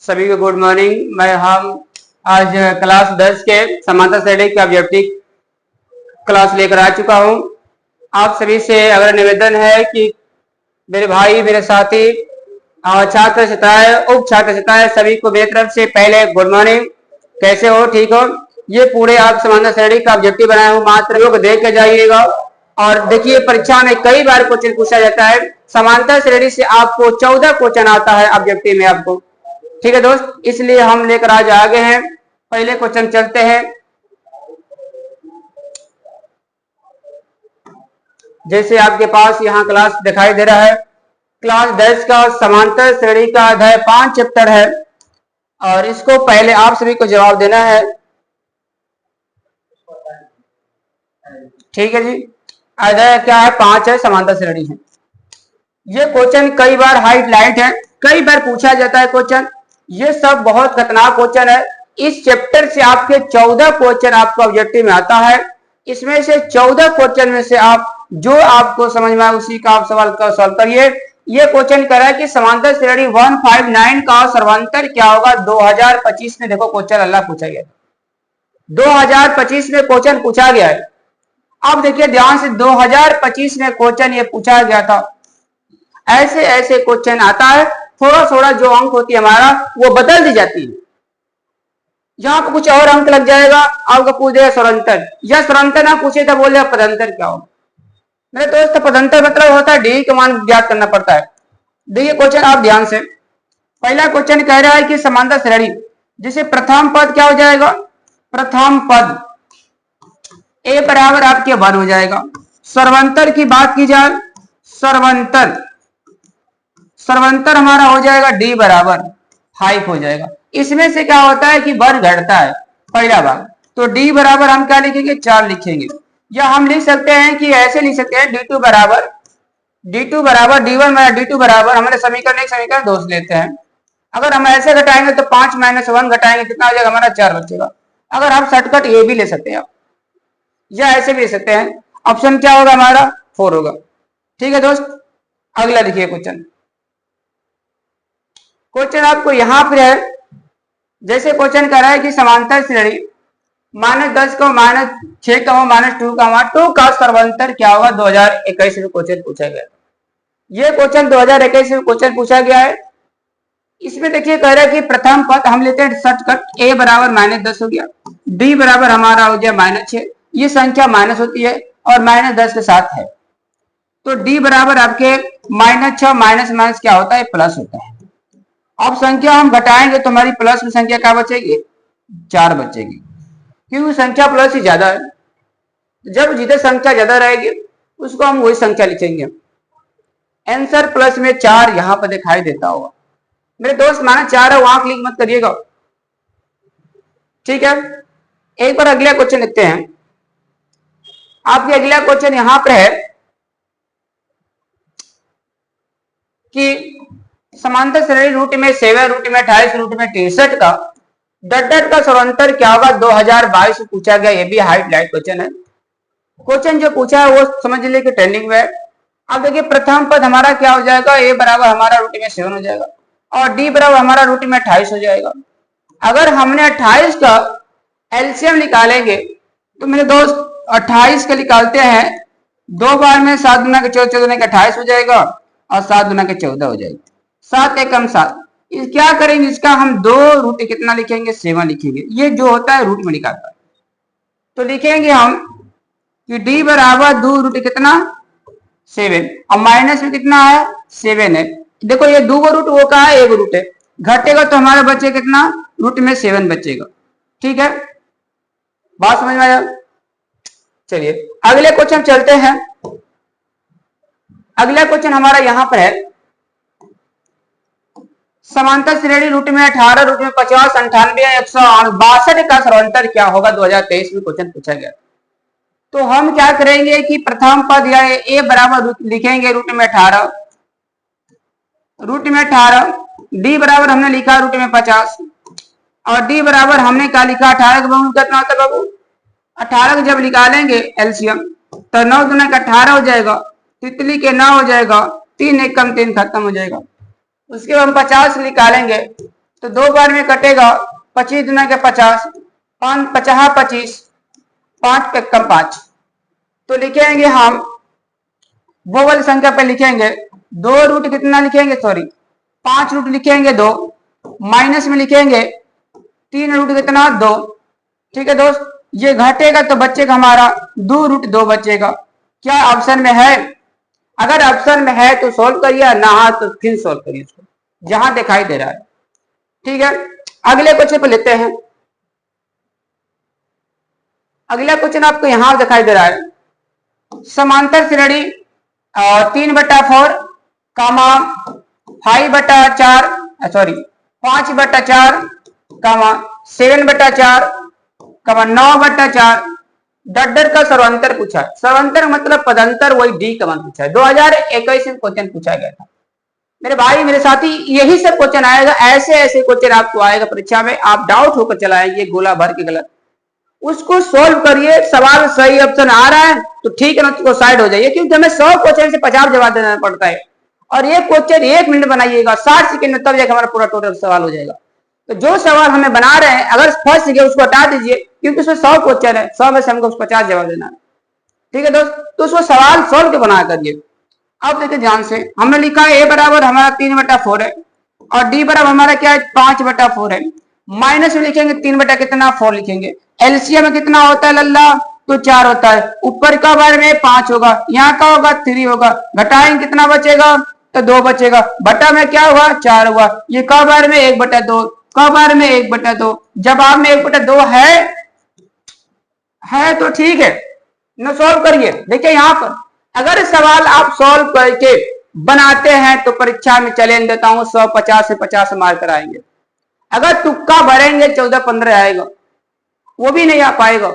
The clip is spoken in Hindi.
सभी को गुड मॉर्निंग। मैं हम आज क्लास 10 के समांतर श्रेणी के ऑब्जेक्टिव क्लास लेकर आ चुका हूं। आप सभी से अगर निवेदन है कि मेरे भाई, मेरे साथी, छात्र छात्राएं, उप छात्र छात्राएं, सभी को मेरी तरफ से पहले गुड मॉर्निंग। कैसे हो? ठीक हो? ये पूरे आप समांतर श्रेणी का ऑब्जेक्टिव बनाया हूं, मात्र लोग देख के जाइएगा। और देखिए, परीक्षा में कई बार क्वेश्चन पूछा जाता है। समांतर श्रेणी से आपको 14 क्वेश्चन आता है ऑब्जेक्टिव में आपको। ठीक है दोस्त, इसलिए हम लेकर आज आगे हैं। पहले क्वेश्चन चलते हैं। जैसे आपके पास यहाँ क्लास दिखाई दे रहा है, क्लास 10 का समांतर श्रेणी का अध्याय 5 चैप्टर है और इसको पहले आप सभी को जवाब देना है। ठीक है जी, अध्याय क्या है? 5 है, समांतर श्रेणी है। ये क्वेश्चन कई बार हाईलाइट है, कई बार पूछा जाता है क्वेश्चन। ये सब बहुत खतरनाक क्वेश्चन है। इस चैप्टर से आपके 14 क्वेश्चन आपको ऑब्जेक्टिव में आता है। इसमें से 14 क्वेश्चन में से आप जो आपको समझ में आए उसी का आप सवाल का सॉल्व करिए। ये क्वेश्चन कह रहा है कि समांतर श्रेणी 159 का सर्वांतर क्या होगा 2025 में। देखो क्वेश्चन अल्लाह पूछा गया, 2025 में क्वेश्चन पूछा गया है। अब देखिए ध्यान से, 2025 में क्वेश्चन ये पूछा गया था। ऐसे ऐसे क्वेश्चन आता है, थोड़ा थोड़ा जो अंक होती है हमारा वो बदल दी जाती है। यहाँ पे कुछ और अंक लग जाएगा, आपको पूछ देगा स्वरंतर, या स्वरंतर ना पूछे तो बोल देगा पदंतर क्या होगा। मेरे दोस्त, पदंतर मतलब होता है डी का मान ज्ञात करना पड़ता है। देखिए क्वेश्चन आप ध्यान से, पहला क्वेश्चन कह रहा है कि समांतर श्रेणी जिसे प्रथम पद क्या हो जाएगा? प्रथम पद ए बराबर आपके 1 हो जाएगा। सर्वंतर की बात की जाए, सर्वंतर हमारा हो जाएगा डी बराबर 5 हो जाएगा। इसमें से क्या होता है कि वर्ग घटता है, पहला भाग। तो डी बराबर हम क्या लिखेंगे? 4 लिखेंगे। या हम लिख सकते हैं कि ऐसे लिख सकते हैं, D2 बराबर D1 माइनस D2 बराबर, हमारे समीकरण एक समीकरण 2 से लेते हैं। अगर हम ऐसे घटाएंगे तो 5 - 1 घटाएंगे कितना हो जाएगा? हमारा 4 बचेगा। अगर हम शॉर्टकट ये भी ले सकते हैं आप, या ऐसे भी ले सकते हैं। ऑप्शन क्या होगा हमारा? 4 होगा। ठीक है दोस्त, अगला देखिए क्वेश्चन। क्वेश्चन आपको यहां पर है, जैसे क्वेश्चन कर रहा है कि समांतर श्रेणी -10 का -6 का -2 का 2 का सर्वांतर क्या होगा 2021 में क्वेश्चन पूछा गया। ये क्वेश्चन 2021 में क्वेश्चन पूछा गया है। इसमें देखिए कह रहा है कि प्रथम पद हम लेते हैं शॉर्टकट, ए बराबर -10 हो गया, डी बराबर हमारा हो गया -6। ये संख्या माइनस होती है और -10 के साथ है, तो डी बराबर आपके -6 माइनस क्या होता है? प्लस होता है। अब संख्या हम घटाएंगे तो हमारी प्लस में संख्या क्या बचेगी? 4 बचेगी, क्योंकि संख्या प्लस ही ज्यादा है। जब जितनी संख्या ज्यादा रहेगी उसको हम वही संख्या लिखेंगे। आंसर प्लस में 4 यहां पर दिखाई देता होगा। मेरे दोस्त -4 है, वहां क्लिक मत करिएगा। ठीक है, एक बार अगला क्वेश्चन लिखते हैं। आपके अगला क्वेश्चन यहां पर है कि समांतर श्रेणी रूट में 7, रूट में 28, रूट में 63 का डट का सर्वांतर क्या होगा 2022 में पूछा गया। ये भी हाईलाइट क्वेश्चन है। क्वेश्चन जो पूछा है वो समझ लीजिए कि ट्रेंडिंग में है। अब देखिए प्रथम पद हमारा क्या हो जाएगा? ए बराबर हमारा रूट में 7 हो जाएगा और डी बराबर हमारा रूट में 28 हो जाएगा। अगर हमने 28 का एलसीएम निकालेंगे तो मेरे दोस्त 28 का निकालते हैं 2 बार में 7 गुना के 14, 14 के 28 हो जाएगा और 7 गुना के 14 हो जाएगा। 7 एकम 7। क्या करेंगे? इसका हम 2 रूट कितना लिखेंगे? 7 लिखेंगे। ये जो होता है रूट में निकालता है, तो लिखेंगे हम कि d बराबर 2 रूट कितना? 7। और माइनस में कितना है? 7 है। देखो ये 2 रूट वो का है, 1 रूट है, घटेगा तो हमारा बचे कितना? रूट में 7 बचेगा। ठीक है, बात समझ में आया? चलिए अगले क्वेश्चन चलते हैं। अगला क्वेश्चन हमारा यहां पर है, समांतर श्रेणी रूट में 18, रूट में 50, 98, 162 का सर्वांतर क्या होगा 2023 में क्वेश्चन पूछा गया। तो हम क्या करेंगे कि प्रथम पद या ए बराबर लिखेंगे रूट में 18, डी बराबर हमने लिखा रूट में 50 और डी बराबर हमने क्या लिखा? 18 का वर्गमूल कितना होता है बाबू? 18 को जब निकालेंगे एलसीएम तो 9 दूना का 18 हो जाएगा, तितली के 9 हो जाएगा, 3 एकम 3 खत्म हो जाएगा। उसके बाद हम 50 निकालेंगे तो 2 बार में कटेगा, 25 दुना के 50, 5 50 25, 5 पे कम 5। तो लिखेंगे हम वो वाली संख्या पे लिखेंगे 2 रूट कितना लिखेंगे, सॉरी 5 रूट लिखेंगे 2, माइनस में लिखेंगे 3 रूट कितना 2। ठीक है दोस्त, ये घटेगा तो बचेगा हमारा 2 रूट 2 बचेगा। क्या ऑप्शन में है? अगर ऑप्शन में है तो सोल्व करिए, ना तो फिर सोल्व करिए इसको जहां दिखाई दे रहा है। ठीक है, अगले क्वेश्चन पे लेते हैं। अगला क्वेश्चन आपको यहां दिखाई दे रहा है, समांतर श्रेणी 3/4 कामा 5/4 सॉरी 5/4 कामा 7/4 कामा 9/4 डॉट का सर्वांतर पूछा है। सर्वांतर मतलब पदांतर, वही डी का मान पूछा है। 2021 में क्वेश्चन पूछा गया था मेरे भाई मेरे साथी, यही सब क्वेश्चन आएगा, ऐसे ऐसे क्वेश्चन आपको आएगा परीक्षा में, आप डाउट होकर चलाएंगे गोला भर के गलत, उसको सोल्व करिए। सवाल सही ऑप्शन आ रहा है तो ठीक है ना, तो साइड हो जाइए, क्योंकि हमें 100 क्वेश्चन से 50 जवाब देना पड़ता है, और ये क्वेश्चन 1 मिनट बनाइएगा 60 सेकंड में, तब जाकर हमारा पूरा टोटल सवाल हो जाएगा। तो जो सवाल हमें बना रहे हैं अगर फर्स्ट गया उसको हटा दीजिए, क्योंकि उसमें 100 क्वेश्चन है, 100 में से हमको 50 जवाब देना है। ठीक है दोस्त, तो उसको सवाल सोल्व के बना करिए। अब देखिए ध्यान से, हमने लिखा है a बराबर हमारा 3/4 है, और d बराबर हमारा क्या है 5/4 है। माइनस में लिखेंगे 3/4 लिखेंगे। एलसीएम में कितना होता है लल्ला, तो 4 होता है। ऊपर का बार में 5 होगा, यहाँ का होगा 3 होगा, घटाएंगे कितना बचेगा, तो 2 बचेगा। बटा में क्या हुआ 4 हुआ। ये का बार में 1/2, का बार में 1/2। जवाब में 1/2 है तो ठीक है न, सॉल्व करिए। देखिए यहाँ पर अगर सवाल आप सॉल्व करके बनाते हैं तो परीक्षा में चैलेंज देता हूं 150 से 50 मार्क आएंगे। अगर तुक्का भरेंगे 14-15 आएगा, वो भी नहीं आ पाएगा।